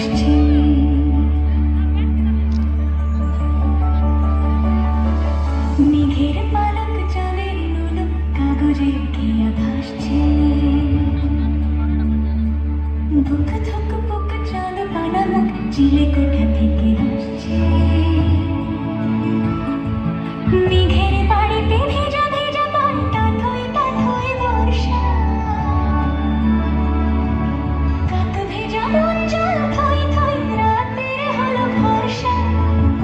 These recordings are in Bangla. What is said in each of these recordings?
ভাসছে। মেঘের পালক চাঁদের নোলক কাগজে গিয়া ভাসছে। বুক থুক বুক চাঁদ পানা মুখ চিলে কোঠা থেকে আসছে। মেঘের বাড়িতে ভেজা ভেজা পান তাথই তাথই বর্ষা। কাক ভেজা মন জল থই থই রাতের হলো ভরসা।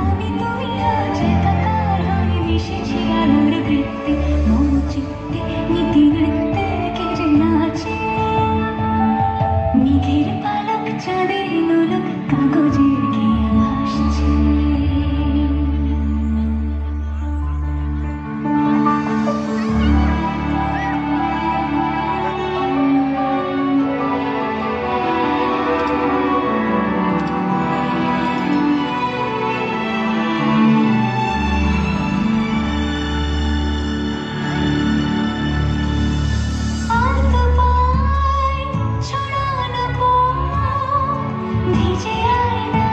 আমি তুমি আজ একাকার হয়ে মিশেছি আলোর বৃত্তে। মন চিত্তে নীতি নৃত্যে কে যে নাচে। মেঘের পালক চাঁদের নোলক কাগজে গিয়ে ভাসছে। আলতো পায় ছড়ানো পথ ভিজে আয়না।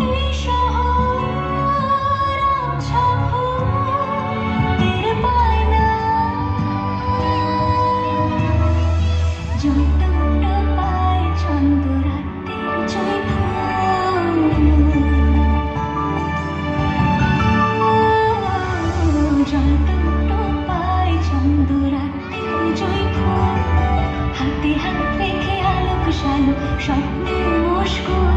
এই শহর আবছা ভোর টের পায় না। জলটুকটো পায় ছন্দ রাতের জয়ফল। জলটুকটো পায় ছন্দ রাতের জয়ফল। হাতে হাত রেখে আলোক শালো স্বপ্নের মুস্কুর।